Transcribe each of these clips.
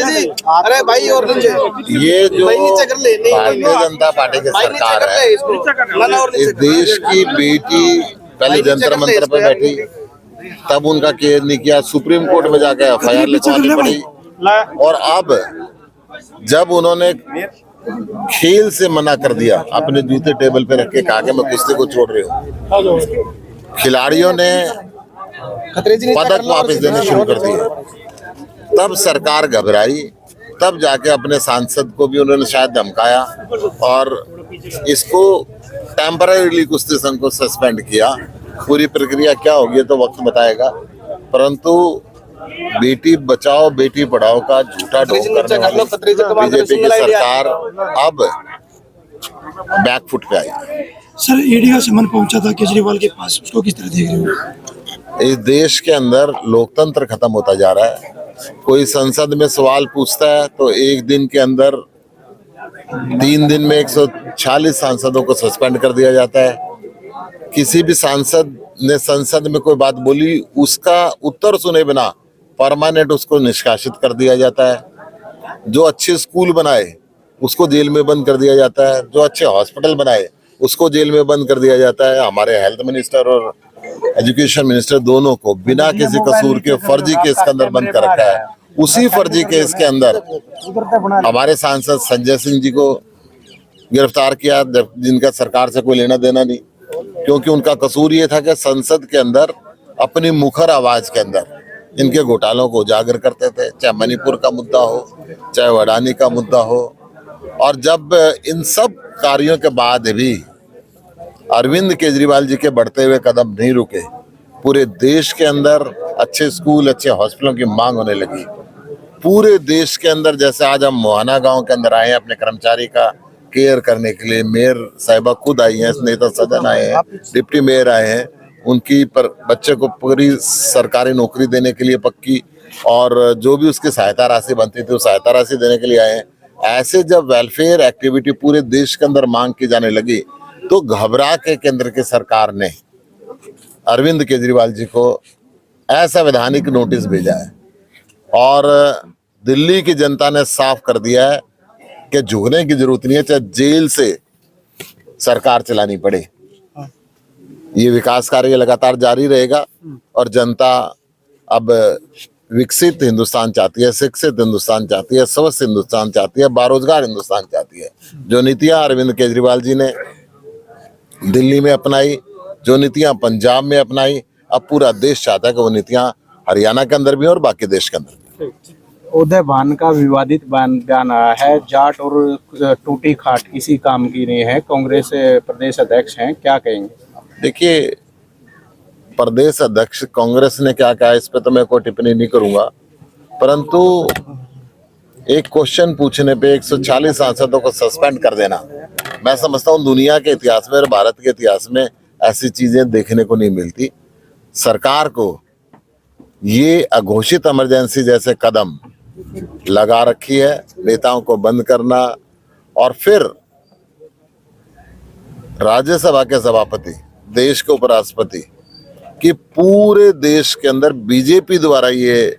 अरे भाई और ये जो भारतीय जनता पार्टी की सरकार है, इस देश की बेटी पहले जंतर मंतर पे बैठी, तब उनका केयर नहीं किया, सुप्रीम कोर्ट में जाकर एफआईआर लिखवानी पड़ी, और अब जब उन्होंने खेल से मना कर दिया, अपने जूते टेबल पे रख के कहा कि मैं कुश्ती को छोड़ रही हूँ, खिलाड़ियों ने पदक वापस देने शुरू कर दिए, तब सरकार घबराई, तब जाके अपने सांसद को भी उन्होंने शायद धमकाया और इसको टेम्पररीली कुश्ती संघ को सस्पेंड किया। पूरी प्रक्रिया क्या होगी तो वक्त बताएगा, परंतु बेटी बचाओ बेटी पढ़ाओ का झूठा ढोंग करने वाली बीजेपी की सरकार अब बैकफुट पे आई। सर, ईडी का समन पहुंचा था केजरीवाल के पास, उसको किस तरह देख रहे हो? इस देश के अंदर लोकतंत्र खत्म होता जा रहा है। कोई संसद में सवाल पूछता है तो एक दिन के अंदर 3 दिन में 146 सांसदों को सस्पेंड कर दिया जाता है। किसी भी सांसद ने संसद में कोई बात बोली, उसका उत्तर सुने बिना परमानेंट उसको निष्कासित कर दिया जाता है। जो अच्छे स्कूल बनाए उसको जेल में बंद कर दिया जाता है, जो अच्छे हॉस्पिटल बनाए उसको जेल में बंद कर दिया जाता है। हमारे हेल्थ मिनिस्टर और एजुकेशन मिनिस्टर दोनों को बिना किसी कसूर के फर्जी केस के अंदर बंद कर रखा है। उसी फर्जी केस के अंदर हमारे सांसद संजय सिंह जी को गिरफ्तार किया, जिनका सरकार से कोई लेना देना नहीं, क्योंकि उनका कसूर ये था कि संसद के अंदर अपनी मुखर आवाज के अंदर इनके घोटालों को उजागर करते थे, चाहे मणिपुर का मुद्दा हो, चाहे अडानी का मुद्दा हो। और जब इन सब कार्यों के बाद भी अरविंद केजरीवाल जी के बढ़ते हुए कदम नहीं रुके, पूरे देश के अंदर अच्छे स्कूल, अच्छे हॉस्पिटलों की मांग होने लगी। पूरे देश के अंदर, जैसे आज हम मोहाना गांव के अंदर आए हैं अपने कर्मचारी का केयर करने के लिए, मेयर साहिबा खुद आई हैं, नेता सदन आए हैं, डिप्टी मेयर आए हैं, उनकी पर बच्चे को पूरी सरकारी नौकरी देने के लिए पक्की, और जो भी उसकी सहायता राशि बनती थी वो सहायता राशि देने के लिए आए हैं। ऐसे जब वेलफेयर एक्टिविटी पूरे देश के अंदर मांग की जाने लगी तो घबरा के केंद्र की सरकार ने अरविंद केजरीवाल जी को असंवैधानिक नोटिस भेजा है, और दिल्ली की जनता ने साफ कर दिया है कि झुकने की जरूरत नहीं है, चाहे जेल से सरकार चलानी पड़े। ये विकास कार्य लगातार जारी रहेगा और जनता अब विकसित हिंदुस्तान चाहती है, शिक्षित हिंदुस्तान चाहती है, स्वस्थ हिंदुस्तान चाहती है, बारोजगार हिंदुस्तान चाहती है। जो नीतियां अरविंद केजरीवाल जी ने दिल्ली में अपनाई, जो नीतियां पंजाब में अपनाई, अब पूरा देश चाहता है कि वो नीतियां हरियाणा के अंदर भी और बाकी देश के अंदर भी। उदय भान का विवादित बयान आया है, जाट और टूटी खाट किसी काम की नहीं है, कांग्रेस प्रदेश अध्यक्ष हैं, क्या कहेंगे? देखिए, प्रदेश अध्यक्ष कांग्रेस ने क्या कहा इस पे तो मैं कोई टिप्पणी नहीं करूंगा, परंतु एक क्वेश्चन पूछने पे 140 सांसदों को सस्पेंड कर देना, मैं समझता हूँ दुनिया के इतिहास में और भारत के इतिहास में ऐसी चीजें देखने को नहीं मिलती। सरकार को ये अघोषित इमरजेंसी जैसे कदम लगा रखी है, नेताओं को बंद करना, और फिर राज्यसभा के सभापति, देश के उपराष्ट्रपति कि पूरे देश के अंदर बीजेपी द्वारा ये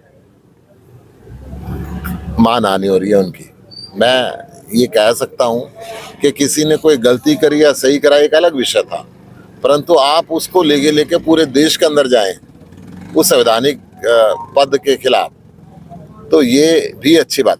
मानहानि हो रही है उनकी। मैं ये कह सकता हूं कि किसी ने कोई गलती करी या सही करा एक अलग विषय था, परंतु आप उसको लेके पूरे देश के अंदर जाएं उस संवैधानिक पद के खिलाफ, तो ये भी अच्छी बात